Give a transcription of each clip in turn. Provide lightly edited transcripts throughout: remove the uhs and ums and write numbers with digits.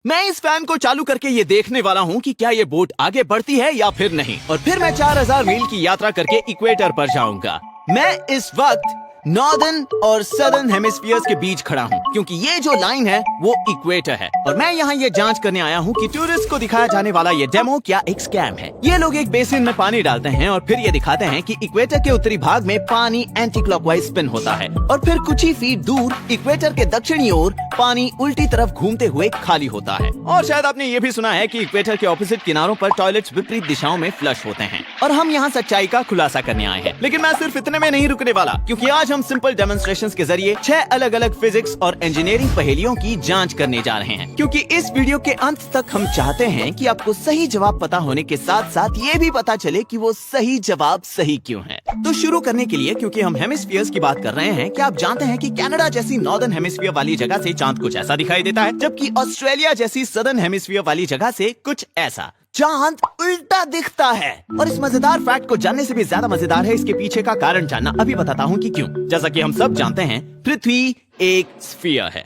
मैं इस फैन को चालू करके ये देखने वाला हूँ कि क्या ये बोट आगे बढ़ती है या फिर नहीं, और फिर मैं 4000 मील की यात्रा करके इक्वेटर पर जाऊंगा। मैं इस वक्त नॉर्दर्न और सदर्न हेमिस्फीयर्स के बीच खड़ा हूँ, क्योंकि ये जो लाइन है वो इक्वेटर है, और मैं यहाँ ये जांच करने आया हूँ कि टूरिस्ट को दिखाया जाने वाला ये डेमो क्या एक स्कैम है। ये लोग एक बेसिन में पानी डालते हैं और फिर ये दिखाते हैं कि इक्वेटर के उत्तरी भाग में पानी एंटी क्लॉकवाइज स्पिन होता है, और फिर कुछ ही फीट दूर इक्वेटर के दक्षिणी ओर पानी उल्टी तरफ घूमते हुए खाली होता है। और शायद आपने ये भी सुना है कि इक्वेटर के ऑपोजिट किनारों पर टॉयलेट्स विपरीत दिशाओं में फ्लश होते हैं, और हम यहाँ सच्चाई का खुलासा करने आए हैं। लेकिन मैं सिर्फ इतने में नहीं रुकने वाला, क्योंकि आज हम सिंपल डेमोन्स्ट्रेशंस के जरिए 6 अलग अलग फिजिक्स और इंजीनियरिंग पहेलियों की जांच करने जा रहे हैं, क्योंकि इस वीडियो के अंत तक हम चाहते हैं कि आपको सही जवाब पता होने के साथ साथ ये भी पता चले कि वो सही जवाब सही क्यों है। तो शुरू करने के लिए, क्योंकि हम हेमिस्फीयर्स की बात कर रहे हैं, क्या आप जानते हैं कि कनाडा जैसी नॉर्दर्न हेमिस्फीयर वाली जगह से चांद कुछ ऐसा दिखाई देता है, जबकि ऑस्ट्रेलिया जैसी सदर्न हेमिस्फीयर वाली जगह से कुछ ऐसा। चांद उल्टा दिखता है। और इस मजेदार फैक्ट को जानने से भी ज्यादा मजेदार है इसके पीछे का कारण जानना। अभी बताता हूँ कि क्यों। जैसा कि हम सब जानते हैं, पृथ्वी एक स्फीयर है।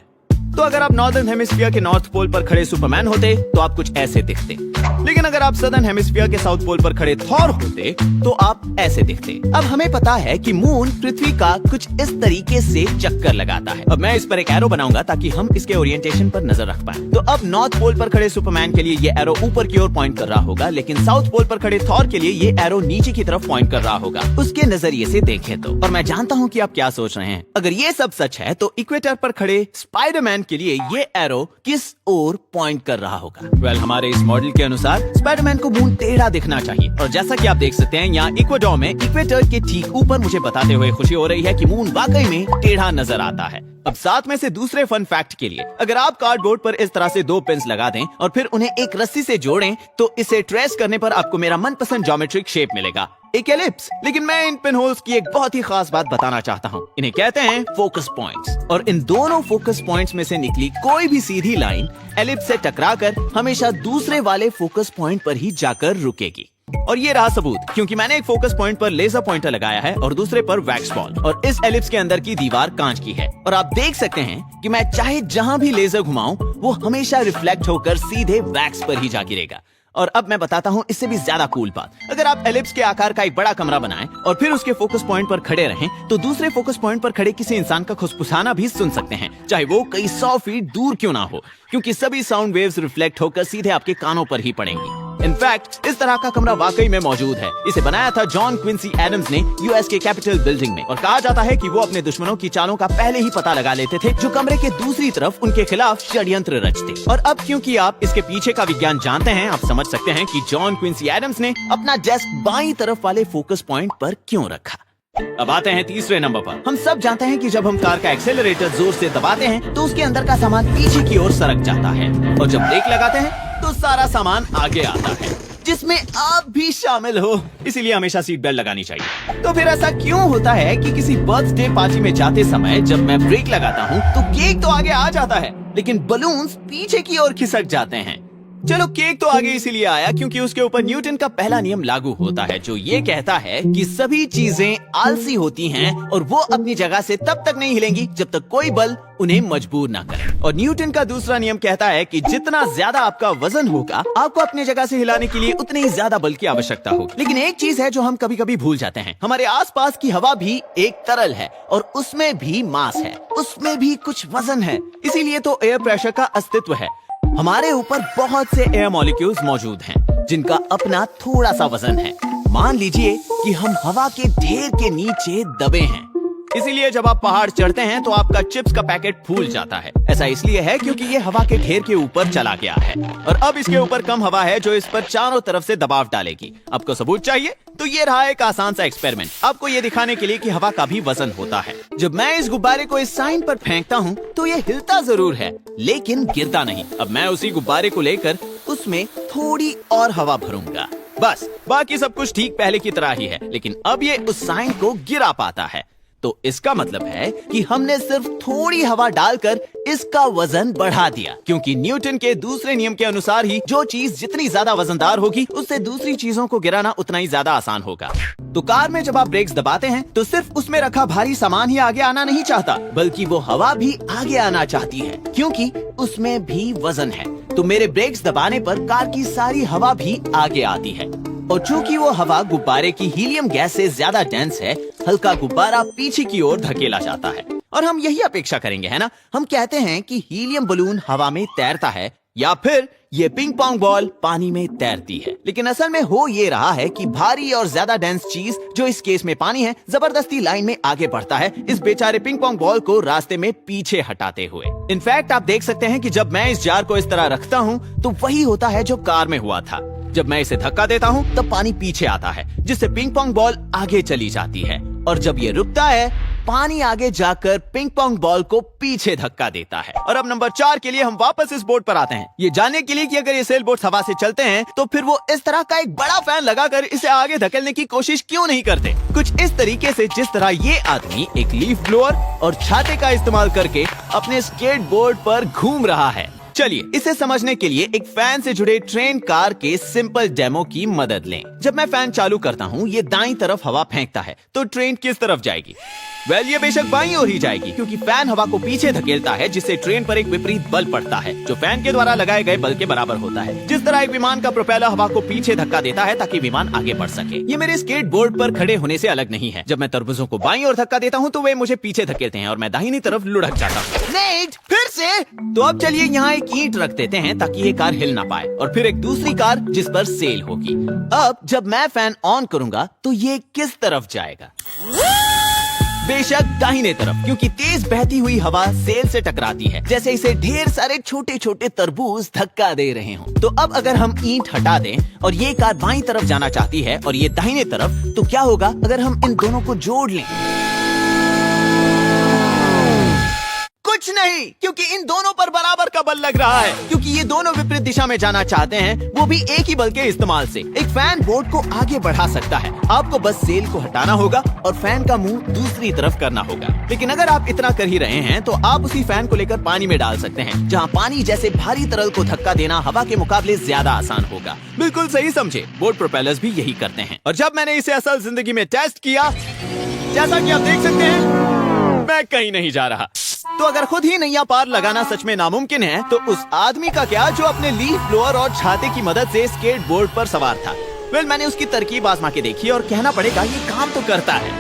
तो अगर आप नॉर्दर्न हेमिस्फीयर के नॉर्थ पोल पर खड़े सुपरमैन होते तो आप कुछ ऐसे दिखते, लेकिन अगर आप सदर्न हेमिस्फीयर के साउथ पोल पर खड़े थॉर होते तो आप ऐसे दिखते। अब हमें पता है कि मून पृथ्वी का कुछ इस तरीके से चक्कर लगाता है। अब मैं इस पर एक एरो बनाऊंगा ताकि हम इसके ओरिएंटेशन पर नजर रख पाए। तो अब नॉर्थ पोल पर खड़े सुपरमैन के लिए ये एरो ऊपर की ओर पॉइंट कर रहा होगा, लेकिन साउथ पोल पर खड़े थॉर के लिए ये एरो नीचे की तरफ पॉइंट कर रहा होगा, उसके नजरिए से देखें तो। और मैं जानता हूँ कि आप क्या सोच रहे हैं। अगर ये सब सच है तो इक्वेटर पर खड़े स्पाइडरमैन के लिए ये एरो किस ओर पॉइंट कर रहा होगा? वेल, हमारे इस मॉडल के अनुसार स्पाइडरमैन को मून टेढ़ा दिखना चाहिए, और जैसा कि आप देख सकते हैं यहाँ इक्वेडोर में इक्वेटर के ठीक ऊपर मुझे बताते हुए खुशी हो रही है कि मून वाकई में टेढ़ा नजर आता है। अब साथ में से दूसरे फन फैक्ट के लिए, अगर आप कार्डबोर्ड पर इस तरह से 2 पिन्स लगा दें और फिर उन्हें एक रस्सी से जोड़ें तो इसे ट्रेस करने पर आपको मेरा मनपसंद ज्योमेट्रिक शेप मिलेगा, एक एलिप्स। लेकिन मैं इन पिन होल्स की एक बहुत ही खास बात बताना चाहता हूँ। इन्हें कहते हैं फोकस पॉइंट्स, और इन दोनों फोकस पॉइंट्स में से निकली कोई भी सीधी लाइन एलिप्स से टकराकर हमेशा दूसरे वाले फोकस पॉइंट पर ही जाकर रुकेगी। और ये रहा सबूत, क्योंकि मैंने एक फोकस पॉइंट पर लेजर पॉइंटर लगाया है और दूसरे पर वैक्स बॉल, और इस एलिप्स के अंदर की दीवार कांच की है। और आप देख सकते हैं कि मैं चाहे जहां भी लेजर घुमाऊं वो हमेशा रिफ्लेक्ट होकर सीधे वैक्स पर ही जा गिरेगा। और अब मैं बताता हूँ इससे भी ज्यादा कूल बात। अगर आप एलिप्स के आकार का एक बड़ा कमरा बनाएं और फिर उसके फोकस पॉइंट पर खड़े रहें तो दूसरे फोकस पॉइंट पर खड़े किसी इंसान का खुसफुसाना भी सुन सकते हैं, चाहे वो कई 100 फीट दूर क्यों ना हो, क्योंकि सभी साउंड वेव्स रिफ्लेक्ट होकर सीधे आपके कानों पर ही पड़ेंगी। इनफैक्ट इस तरह का कमरा वाकई में मौजूद है। इसे बनाया था जॉन क्विंसी एडम्स ने यूएस के कैपिटल बिल्डिंग में, और कहा जाता है कि वो अपने दुश्मनों की चालों का पहले ही पता लगा लेते थे जो कमरे के दूसरी तरफ उनके खिलाफ षड्यंत्र रचते। और अब क्योंकि आप इसके पीछे का विज्ञान जानते हैं, आप समझ सकते हैं कि जॉन क्विंसी एडम्स ने अपना डेस्क बाईं तरफ वाले फोकस पॉइंट पर क्यों रखा। अब आते हैं तीसरे नंबर पर। हम सब जानते हैं कि जब हम कार का एक्सेलरेटर जोर से दबाते हैं तो उसके अंदर का सामान पीछे की ओर सरक जाता है, और जब ब्रेक लगाते हैं तो सारा सामान आगे आता है, जिसमें आप भी शामिल हो। इसीलिए हमेशा सीट बेल्ट लगानी चाहिए। तो फिर ऐसा क्यों होता है कि किसी बर्थडे पार्टी में जाते समय जब मैं ब्रेक लगाता हूँ तो केक तो आगे आ जाता है, लेकिन बलून्स पीछे की ओर खिसक जाते हैं? चलो, केक तो आगे इसीलिए आया क्योंकि उसके ऊपर न्यूटन का पहला नियम लागू होता है, जो ये कहता है कि सभी चीजें आलसी होती हैं और वो अपनी जगह से तब तक नहीं हिलेंगी जब तक कोई बल उन्हें मजबूर ना करे। और न्यूटन का दूसरा नियम कहता है कि जितना ज्यादा आपका वजन होगा, आपको अपनी जगह से हिलाने के लिए उतनी ही ज्यादा बल की आवश्यकता होगी। लेकिन एक चीज है जो हम कभी कभी भूल जाते हैं, हमारे आसपास की हवा भी एक तरल है और उसमें भी मास है, उसमें भी कुछ वजन है। इसीलिए तो एयर प्रेशर का अस्तित्व है। हमारे ऊपर बहुत से एयर मॉलिक्यूल्स मौजूद हैं जिनका अपना थोड़ा सा वजन है। मान लीजिए कि हम हवा के ढेर के नीचे दबे हैं, इसीलिए जब आप पहाड़ चढ़ते हैं तो आपका चिप्स का पैकेट फूल जाता है। ऐसा इसलिए है क्योंकि ये हवा के ढेर के ऊपर चला गया है, और अब इसके ऊपर कम हवा है जो इस पर चारों तरफ से दबाव डालेगी। आपको सबूत चाहिए? तो ये रहा एक आसान सा एक्सपेरिमेंट, आपको ये दिखाने के लिए कि हवा का भी वजन होता है। जब मैं इस गुब्बारे को इस साइन पर फेंकता हूँ तो ये हिलता जरूर है, लेकिन गिरता नहीं। अब मैं उसी गुब्बारे को लेकर उसमें थोड़ी और हवा भरूंगा, बस। बाकी सब कुछ ठीक पहले की तरह ही है, लेकिन अब ये उस साइन को गिरा पाता है। तो इसका मतलब है कि हमने सिर्फ थोड़ी हवा डालकर इसका वजन बढ़ा दिया, क्योंकि न्यूटन के दूसरे नियम के अनुसार ही जो चीज जितनी ज्यादा वजनदार होगी उससे दूसरी चीजों को गिराना उतना ही ज्यादा आसान होगा। तो कार में जब आप ब्रेक्स दबाते हैं तो सिर्फ उसमें रखा भारी सामान ही आगे आना नहीं चाहता, बल्कि वो हवा भी आगे आना चाहती है, क्योंकि उसमें भी वजन है। तो मेरे ब्रेक्स दबाने पर कार की सारी हवा भी आगे आती है, और चूंकि वो हवा गुब्बारे की हीलियम गैस से ज्यादा डेंस है, हल्का गुब्बारा पीछे की ओर धकेला जाता है। और हम यही अपेक्षा करेंगे, है ना? हम कहते हैं कि हीलियम बलून हवा में तैरता है, या फिर ये पिंग पोंग बॉल पानी में तैरती है। लेकिन असल में हो ये रहा है कि भारी और ज्यादा डेंस चीज, जो इस केस में पानी है, जबरदस्ती लाइन में आगे बढ़ता है, इस बेचारे पिंग पोंग बॉल को रास्ते में पीछे हटाते हुए। इनफैक्ट आप देख सकते हैं कि जब मैं इस जार को इस तरह रखता हूँ तो वही होता है जो कार में हुआ था। जब मैं इसे धक्का देता हूँ तब पानी पीछे आता है, जिससे पिंग पोंग बॉल आगे चली जाती है, और जब ये रुकता है, पानी आगे जाकर पिंग पोंग बॉल को पीछे धक्का देता है। और अब नंबर 4 के लिए हम वापस इस बोर्ड पर आते हैं, ये जानने के लिए कि अगर ये सेल बोट हवा से चलते हैं तो फिर वो इस तरह का एक बड़ा फैन लगाकर इसे आगे धकेलने की कोशिश क्यों नहीं करते, कुछ इस तरीके से जिस तरह ये आदमी एक लीफ ब्लोअर और छाते का इस्तेमाल करके अपने स्केट बोर्ड पर घूम रहा है। चलिए इसे समझने के लिए एक फैन से जुड़े ट्रेन कार के सिंपल डेमो की मदद लें। जब मैं फैन चालू करता हूँ, ये दाईं तरफ हवा फेंकता है, तो ट्रेन किस तरफ जाएगी? ये बेशक बाईं ओर ही जाएगी, क्योंकि फैन हवा को पीछे धकेलता है, जिससे ट्रेन पर एक विपरीत बल पड़ता है, जो फैन के द्वारा लगाए गए बल के बराबर होता है। जिस तरह एक विमान का प्रोपेलर हवा को पीछे धक्का देता है ताकि विमान आगे बढ़ सके। ये मेरे स्केट बोर्ड पर खड़े होने से अलग नहीं है। जब मैं तरबूजों को बाईं ओर धक्का देता हूँ तो वे मुझे पीछे धकेलते हैं और मैं दाहिनी तरफ लुढ़क जाता हूँ। फिर से तो अब चलिए यहाँ एक ईंट रख देते हैं ताकि ये कार हिल ना पाए, और फिर एक दूसरी कार जिस पर सेल होगी। अब जब मैं फैन ऑन करूंगा तो ये किस तरफ जाएगा? बेशक दाहिने तरफ, क्योंकि तेज बहती हुई हवा सेल से टकराती है, जैसे इसे ढेर सारे छोटे छोटे तरबूज धक्का दे रहे हों। तो अब अगर हम ईंट हटा दें और ये कार बाईं तरफ जाना चाहती है और ये दाहिने तरफ, तो क्या होगा अगर हम इन दोनों को जोड़ लें? कुछ नहीं, क्योंकि इन दोनों पर बराबर का बल लग रहा है, क्योंकि ये दोनों विपरीत दिशा में जाना चाहते हैं, वो भी एक ही बल के इस्तेमाल से। एक फैन बोट को आगे बढ़ा सकता है, आपको बस सेल को हटाना होगा और फैन का मुंह दूसरी तरफ करना होगा। लेकिन अगर आप इतना कर ही रहे हैं तो आप उसी फैन को लेकर पानी में डाल सकते हैं, जहाँ पानी जैसे भारी तरल को धक्का देना हवा के मुकाबले ज्यादा आसान होगा। बिल्कुल सही समझे, बोट प्रोपेलर्स भी यही करते हैं। और जब मैंने इसे असल जिंदगी में टेस्ट किया, जैसा कि आप देख सकते हैं, मैं कहीं नहीं जा रहा। तो अगर खुद ही नैया पार लगाना सच में नामुमकिन है, तो उस आदमी का क्या जो अपने लीफ ब्लोअर और छाते की मदद से स्केट बोर्ड पर सवार था? मैंने उसकी तरकीब आजमा के देखी और कहना पड़ेगा ये काम तो करता है।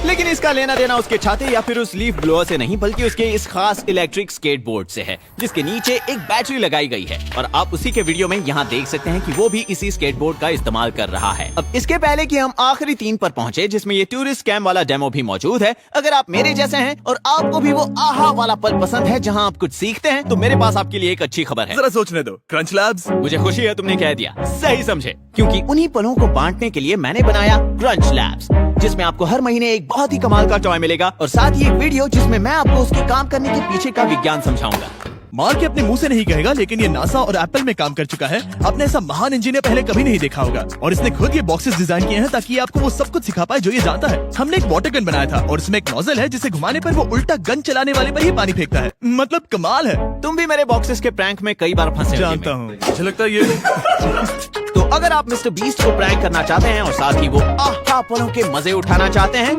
लेकिन इसका लेना देना उसके छाते या फिर उस लीफ ब्लोअर से नहीं, बल्कि उसके इस खास इलेक्ट्रिक स्केट बोर्ड से है, जिसके नीचे एक बैटरी लगाई गई है। और आप उसी के वीडियो में यहाँ देख सकते हैं कि वो भी इसी स्केट बोर्ड का इस्तेमाल कर रहा है। अब इसके पहले कि हम आखिरी 3 पर पहुँचे, जिसमें ये टूरिस्ट स्कैम वाला डेमो भी मौजूद है, अगर आप मेरे जैसे हैं और आपको भी वो आहा वाला पल पसंद है जहाँ आप कुछ सीखते हैं, तो मेरे पास आपके लिए एक अच्छी खबर है। जरा सोचने दो। Crunch labs. मुझे खुशी है तुमने कह दिया, सही समझे, क्योंकि उन्हीं पलों को बांटने के लिए मैंने बनाया क्रंच लैब्स, जिसमें आपको हर महीने एक बहुत ही कमाल का टॉय मिलेगा, और साथ ही एक वीडियो जिसमें मैं आपको उसके काम करने के पीछे का विज्ञान समझाऊंगा। मार्क के अपने मुंह से नहीं कहेगा, लेकिन ये नासा और एप्पल में काम कर चुका है। आपने ऐसा महान इंजीनियर पहले कभी नहीं देखा होगा, और इसने खुद ये बॉक्सेस डिजाइन किए हैं ताकि ये आपको वो सब कुछ सिखा पाए जो ये जानता है। हमने एक वाटर गन बनाया था और इसमें एक नोजल है जिसे घुमाने पर वो उल्टा गन चलाने वाले पर ही पानी फेंकता है। मतलब कमाल है। तुम भी मेरे बॉक्सेस के प्रैंक में कई बार फंसे जानता हूँ, मुझे लगता है ये तो अगर आप मिस्टर बीस्ट को प्रैंक करना चाहते हैं और साथ ही वो आहा पलों के मजे उठाना चाहते हैं,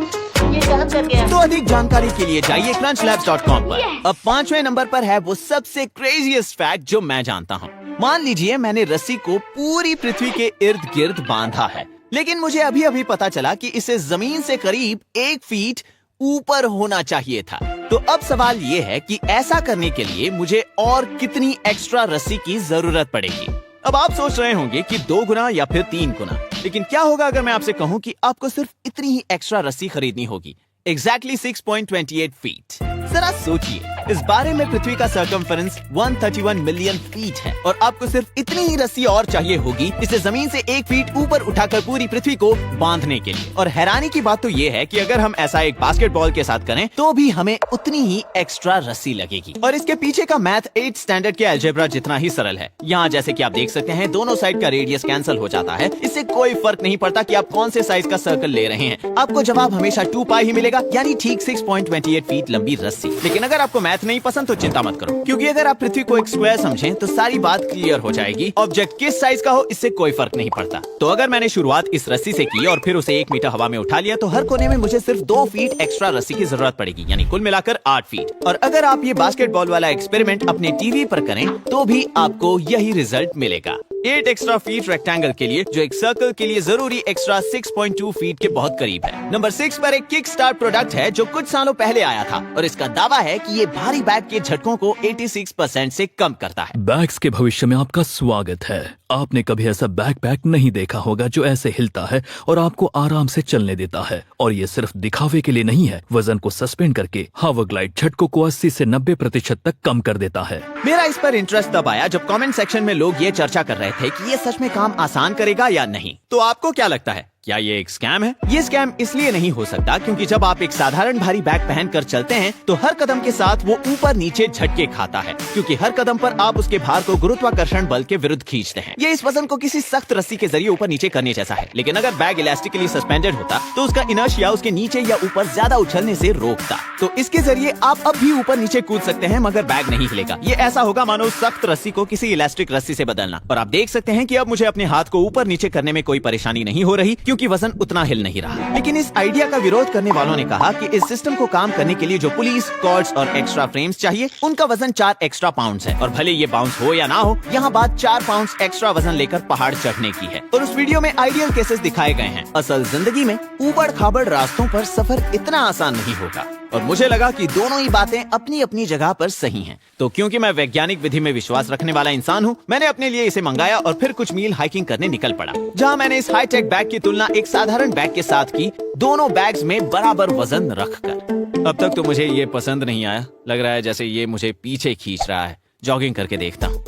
ये गलत कर गया। तो अधिक जानकारी के लिए जाइए crunchlabs.com पर। अब 5वें नंबर पर है वो सबसे क्रेजीएस्ट फैक्ट जो मैं जानता हूँ। मान लीजिए मैंने रस्सी को पूरी पृथ्वी के इर्द गिर्द बांधा है, लेकिन मुझे अभी अभी पता चला कि इसे जमीन से करीब 1 फीट ऊपर होना चाहिए था। तो अब सवाल ये है कि ऐसा करने के लिए मुझे और कितनी एक्स्ट्रा रस्सी की जरूरत पड़ेगी? अब आप सोच रहे होंगे कि 2 गुना या फिर 3 गुना, लेकिन क्या होगा अगर मैं आपसे कहूं कि आपको सिर्फ इतनी ही एक्स्ट्रा रस्सी खरीदनी होगी? Exactly 6.28 feet. जरा सोचिए, इस बारे में पृथ्वी का सर्कमफेरेंस 131 मिलियन फीट है, और आपको सिर्फ इतनी ही रस्सी और चाहिए होगी इसे जमीन से 1 फीट ऊपर उठाकर पूरी पृथ्वी को बांधने के लिए। और हैरानी की बात तो ये है कि अगर हम ऐसा एक बास्केटबॉल के साथ करें तो भी हमें उतनी ही एक्स्ट्रा रस्सी लगेगी। और इसके पीछे का मैथ 8th स्टैंडर्ड के अलजेब्रा जितना ही सरल है। यहाँ जैसे कि आप देख सकते हैं, दोनों साइड का रेडियस कैंसिल हो जाता है। इससे कोई फर्क नहीं पड़ता कि आप कौन से साइज का सर्कल ले रहे हैं, आपको जवाब हमेशा 2 पाई ही मिलेगा, यानी ठीक 6.28 फीट लंबी रस्सी। लेकिन अगर आपको मैथ मैथ नहीं पसंद तो चिंता मत करो, क्योंकि अगर आप पृथ्वी को एक स्क्वायर समझें तो सारी बात क्लियर हो जाएगी। ऑब्जेक्ट किस साइज का हो इससे कोई फर्क नहीं पड़ता। तो अगर मैंने शुरुआत इस रस्सी से की और फिर उसे 1 मीटर हवा में उठा लिया तो हर कोने में मुझे सिर्फ 2 फीट एक्स्ट्रा रस्सी की जरूरत पड़ेगी, यानी कुल मिलाकर 8 फीट। और अगर आप ये बास्केटबॉल वाला एक्सपेरिमेंट अपने टीवी पर करें तो भी आपको यही रिजल्ट मिलेगा। 8 एक्स्ट्रा फीट रेक्टेंगल के लिए, जो एक सर्कल के लिए जरूरी एक्स्ट्रा 6.2 फीट के बहुत करीब है। नंबर 6 पर एक किक स्टार्ट प्रोडक्ट है जो कुछ सालों पहले आया था और इसका दावा है कि ये भारी बैग के झटकों को 86% से कम करता है। बैग्स के भविष्य में आपका स्वागत है। आपने कभी ऐसा बैकपैक नहीं देखा होगा जो ऐसे हिलता है और आपको आराम से चलने देता है। और ये सिर्फ दिखावे के लिए नहीं है, वजन को सस्पेंड करके हावरग्लाइड झटकों को 80 से 90% तक कम कर देता है। मेरा इस पर इंटरेस्ट तब आया जब कमेंट सेक्शन में लोग ये चर्चा कर रहे थे कि ये सच में काम आसान करेगा या नहीं। तो आपको क्या लगता है, क्या ये एक स्कैम है? ये स्कैम इसलिए नहीं हो सकता क्योंकि जब आप एक साधारण भारी बैग पहनकर चलते हैं तो हर कदम के साथ वो ऊपर नीचे झटके खाता है, क्योंकि हर कदम पर आप उसके भार को गुरुत्वाकर्षण बल के विरुद्ध खींचते हैं। ये इस वजन को किसी सख्त रस्सी के जरिए ऊपर नीचे करने जैसा है। लेकिन अगर बैग इलास्टिकली सस्पेंडेड होता तो उसका इनर्शिया उसके नीचे या ऊपर ज्यादा उछलने से रोकता। तो इसके जरिए आप अब भी ऊपर नीचे कूद सकते हैं मगर बैग नहीं हिलेगा। ये ऐसा होगा मानो सख्त रस्सी को किसी इलास्टिक रस्सी से बदलना। और आप देख सकते हैं कि अब मुझे अपने हाथ को ऊपर नीचे करने में कोई परेशानी नहीं हो रही क्योंकि वजन उतना हिल नहीं रहा। लेकिन इस आइडिया का विरोध करने वालों ने कहा कि इस सिस्टम को काम करने के लिए जो पुलिस, कॉर्ड्स और एक्स्ट्रा फ्रेम्स चाहिए उनका वजन 4 एक्स्ट्रा पाउंड्स है। और भले ये बाउंस हो या ना हो, यहाँ बात 4 पाउंड्स एक्स्ट्रा वजन लेकर पहाड़ चढ़ने की है। और उस वीडियो में आइडियल केसेस दिखाए गए हैं। असल जिंदगी में ऊबड़ खाबड़ रास्तों पर सफर इतना आसान नहीं होगा। और मुझे लगा कि दोनों ही बातें अपनी अपनी जगह पर सही हैं। तो क्योंकि मैं वैज्ञानिक विधि में विश्वास रखने वाला इंसान हूँ, मैंने अपने लिए इसे मंगाया और फिर कुछ मील हाइकिंग करने निकल पड़ा, जहाँ मैंने इस हाईटेक बैग की तुलना एक साधारण बैग के साथ की, दोनों बैग्स में बराबर वजन रखकर। अब तक तो मुझे ये पसंद नहीं आया। लग रहा है जैसे ये मुझे पीछे खींच रहा है। जॉगिंग करके देखता हूँ।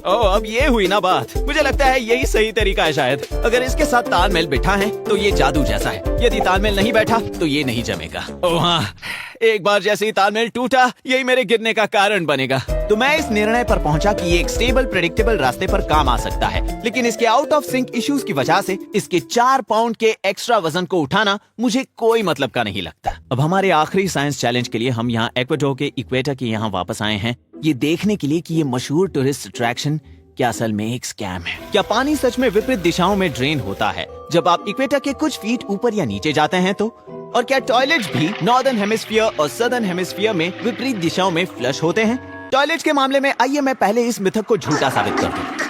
ओह, अब ये हुई ना बात। मुझे लगता है यही सही तरीका है शायद। अगर इसके साथ तालमेल बैठा है तो ये जादू जैसा है। यदि तालमेल नहीं बैठा तो ये नहीं जमेगा। ओह हाँ, एक बार जैसे ही तालमेल टूटा, यही मेरे गिरने का कारण बनेगा। तो मैं इस निर्णय पर पहुंचा कि ये एक स्टेबल, प्रेडिक्टेबल रास्ते पर काम आ सकता है। लेकिन इसके आउट ऑफ सिंक इश्यूज की वजह से इसके 4 पाउंड के एक्स्ट्रा वजन को उठाना मुझे कोई मतलब का नहीं लगता। अब हमारे आखिरी साइंस चैलेंज के लिए हम यहाँ एक्वाडोर के इक्वेटर के यहाँ वापस आए हैं, ये देखने के लिए कि ये मशहूर टूरिस्ट अट्रैक्शन क्या असल में एक स्कैम है। क्या पानी सच में विपरीत दिशाओं में ड्रेन होता है जब आप इक्वेटर के कुछ फीट ऊपर या नीचे जाते हैं तो? और क्या टॉयलेट्स भी नॉर्दर्न हेमिस्फीयर और सदर्न हेमिस्फीयर में विपरीत दिशाओं में फ्लश होते हैं? टॉयलेट्स के मामले में आइए मैं पहले इस मिथक को झूठा साबित कर दूं।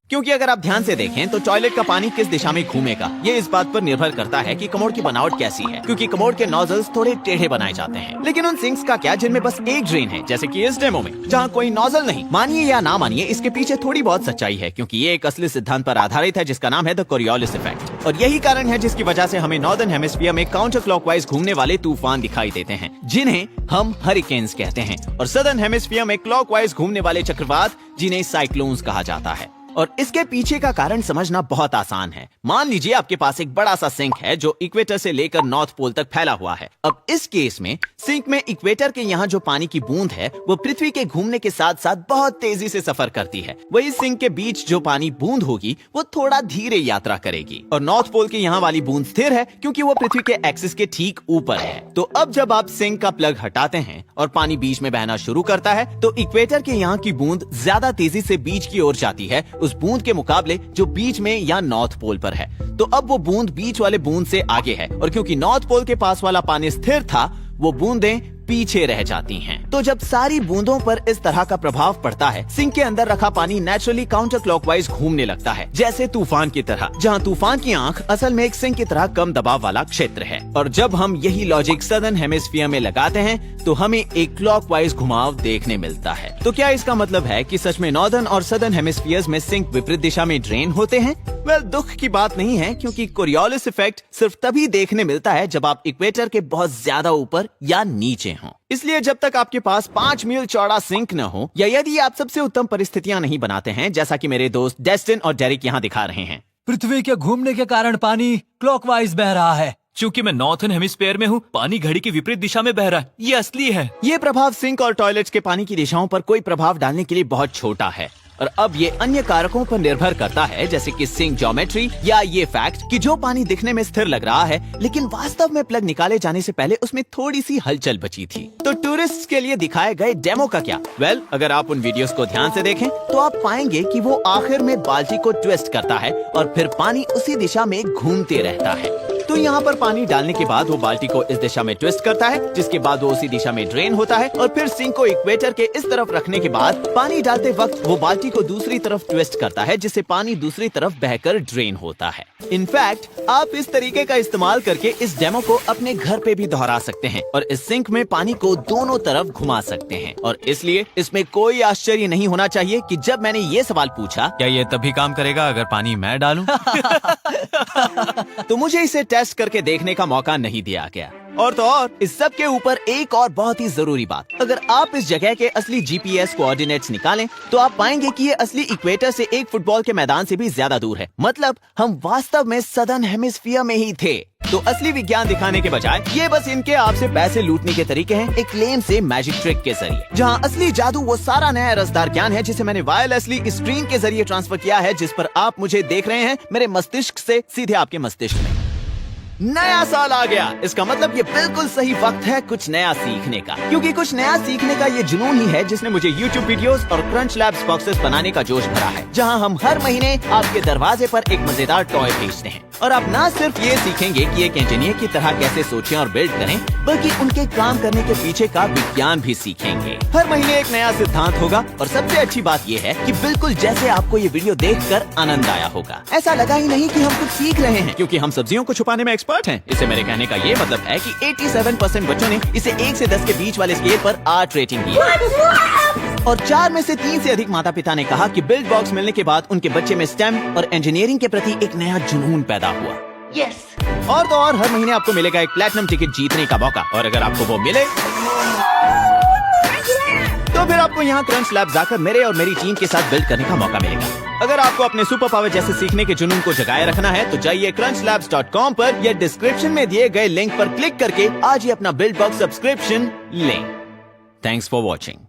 क्योंकि अगर आप ध्यान से देखें तो टॉयलेट का पानी किस दिशा में घूमेगा ये इस बात पर निर्भर करता है कि कमोड की बनावट कैसी है, क्योंकि कमोड के नोजल्स थोड़े टेढ़े बनाए जाते हैं। लेकिन उन सिंक्स का क्या जिनमें बस एक ड्रेन है, जैसे कि इस डेमो में जहाँ कोई नोजल नहीं? मानिए या ना मानिए, इसके पीछे थोड़ी बहुत सच्चाई है, क्योंकि ये एक असली सिद्धांत पर आधारित है जिसका नाम है द कोरियोलिस इफेक्ट। और यही कारण है जिसकी वजह से हमें नॉर्दर्न हेमिस्फीयर में काउंटर क्लॉकवाइज घूमने वाले तूफान दिखाई देते हैं, जिन्हें हम हरिकेन्स कहते हैं, और सदर्न हेमिस्फीयर में क्लॉकवाइज घूमने वाले चक्रवात जिन्हें साइक्लोन्स कहा जाता है। और इसके पीछे का कारण समझना बहुत आसान है। मान लीजिए आपके पास एक बड़ा सा सिंक है जो इक्वेटर से लेकर नॉर्थ पोल तक फैला हुआ है। अब इस केस में सिंक में इक्वेटर के यहाँ जो पानी की बूंद है वो पृथ्वी के घूमने के साथ साथ बहुत तेजी से सफर करती है। वही सिंक के बीच जो पानी बूंद होगी वो थोड़ा धीरे यात्रा करेगी। और नॉर्थ पोल के यहाँ वाली बूंद स्थिर है क्योंकि वो पृथ्वी के एक्सिस के ठीक ऊपर है। तो अब जब आप सिंक का प्लग हटाते हैं और पानी बीच में बहना शुरू करता है तो इक्वेटर के यहाँ की बूंद ज्यादा तेजी से बीच की ओर जाती है उस बूंद के मुकाबले जो बीच में या नॉर्थ पोल पर है। तो अब वो बूंद बीच वाले बूंद से आगे है, और क्योंकि नॉर्थ पोल के पास वाला पानी स्थिर था वो बूंदें पीछे रह जाती हैं। तो जब सारी बूंदों पर इस तरह का प्रभाव पड़ता है, सिंक के अंदर रखा पानी नेचुरली काउंटर क्लॉकवाइज घूमने लगता है, जैसे तूफान की तरह, जहां तूफान की आंख असल में एक सिंक की तरह कम दबाव वाला क्षेत्र है। और जब हम यही लॉजिक सदर्न हेमिस्फीयर में लगाते हैं तो हमें एक क्लॉकवाइज घुमाव देखने मिलता है। तो क्या इसका मतलब है कि सच में नॉर्दर्न और सदर्न हेमिस्फीयर्स में सिंक विपरीत दिशा में ड्रेन होते हैं? वेल, दुख की बात नहीं है, क्योंकि कोरियोलिस इफेक्ट सिर्फ तभी देखने मिलता है जब आप इक्वेटर के बहुत ज्यादा ऊपर या नीचे हों। इसलिए जब तक आपके पास 5 मील चौड़ा सिंक न हो, या यदि आप सबसे उत्तम परिस्थितियां नहीं बनाते हैं, जैसा कि मेरे दोस्त डेस्टिन और डेरिक यहाँ दिखा रहे हैं। पृथ्वी के घूमने के कारण पानी क्लॉकवाइज बह रहा है। चूंकि मैं नॉर्थर्न हेमिस्फीयर में हूँ, पानी घड़ी की विपरीत दिशा में बह रहा है। ये असली है। ये प्रभाव सिंक और टॉयलेट्स के पानी की दिशाओं पर कोई प्रभाव डालने के लिए बहुत छोटा है। और अब ये अन्य कारकों पर निर्भर करता है, जैसे कि सिंक ज्योमेट्री या ये फैक्ट कि जो पानी दिखने में स्थिर लग रहा है लेकिन वास्तव में प्लग निकाले जाने से पहले उसमें थोड़ी सी हलचल बची थी। तो टूरिस्ट के लिए दिखाए गए डेमो का क्या? वेल, अगर आप उन वीडियोस को ध्यान से देखें तो आप पाएंगे कि वो आखिर में बाल्टी को ट्विस्ट करता है और फिर पानी उसी दिशा में घूमते रहता है। तो यहाँ पर पानी डालने के बाद वो बाल्टी को इस दिशा में ट्विस्ट करता है, जिसके बाद वो उसी दिशा में ड्रेन होता है और फिर सिंक को इक्वेटर के इस तरफ रखने के बाद पानी डालते वक्त वो बाल्टी को दूसरी तरफ ट्विस्ट करता है, जिससे पानी दूसरी तरफ बहकर ड्रेन होता है। इनफैक्ट आप इस तरीके का इस्तेमाल करके इस डेमो को अपने घर पे भी दोहरा सकते हैं और इस सिंक में पानी को दोनों तरफ घुमा सकते हैं। और इसलिए इसमें कोई आश्चर्य नहीं होना चाहिए कि जब मैंने ये सवाल पूछा, क्या ये तभी काम करेगा अगर पानी मैं डालूं? तो मुझे इसे टेस्ट करके देखने का मौका नहीं दिया गया। और तो और इस सब के ऊपर एक और बहुत ही जरूरी बात, अगर आप इस जगह के असली जीपीएस कोऑर्डिनेट्स निकालें तो आप पाएंगे कि ये असली इक्वेटर से एक फुटबॉल के मैदान से भी ज्यादा दूर है। मतलब हम वास्तव में सदर्न हेमिस्फीयर में ही थे। तो असली विज्ञान दिखाने के बजाय ये बस इनके आपसे पैसे लूटने के तरीके हैं, एक क्लेम से मैजिक ट्रिक के जरिए, जहाँ असली जादू वो सारा नया रसदार ज्ञान है जिसे मैंने वायरलेसली स्क्रीन के जरिए ट्रांसफर किया है, जिस पर आप मुझे देख रहे हैं मेरे मस्तिष्क से सीधे आपके मस्तिष्क में। नया साल आ गया, इसका मतलब ये बिल्कुल सही वक्त है कुछ नया सीखने का, क्योंकि कुछ नया सीखने का ये जुनून ही है जिसने मुझे YouTube वीडियोस और क्रंच लैब्स बॉक्सेस बनाने का जोश भरा है, जहां हम हर महीने आपके दरवाजे पर एक मजेदार टॉय भेजते हैं। और आप ना सिर्फ ये सीखेंगे कि एक इंजीनियर की तरह कैसे सोचें और बिल्ड करें, बल्कि उनके काम करने के पीछे का विज्ञान भी सीखेंगे। हर महीने एक नया सिद्धांत होगा और सबसे अच्छी बात ये है कि बिल्कुल जैसे आपको ये वीडियो देखकर आनंद आया होगा, ऐसा लगा ही नहीं कि हम कुछ सीख रहे हैं, क्योंकि हम सब्जियों को छुपाने में एक्सपर्ट हैं। इसे मेरे कहने का ये मतलब है कि 87% बच्चों ने इसे 1 से 10 के बीच वाले स्केल पर 8 रेटिंग दी और 4 में से 3 से अधिक माता पिता ने कहा कि बिल्ड बॉक्स मिलने के बाद उनके बच्चे में स्टेम और इंजीनियरिंग के प्रति एक नया जुनून पैदा हुआ। और तो और हर महीने आपको मिलेगा एक प्लैटिनम टिकट जीतने का मौका, और अगर आपको वो मिले तो फिर आपको यहाँ क्रंच लैब जाकर मेरे और मेरी टीम के साथ बिल्ड करने का मौका मिलेगा। अगर आपको अपने सुपर पावर जैसे सीखने के जुनून को जगाए रखना है तो जाइए crunchlabs.com पर या डिस्क्रिप्शन में दिए गए लिंक पर क्लिक करके आज ही अपना बिल्ड बॉक्स सब्सक्रिप्शन लें। Thanks for watching.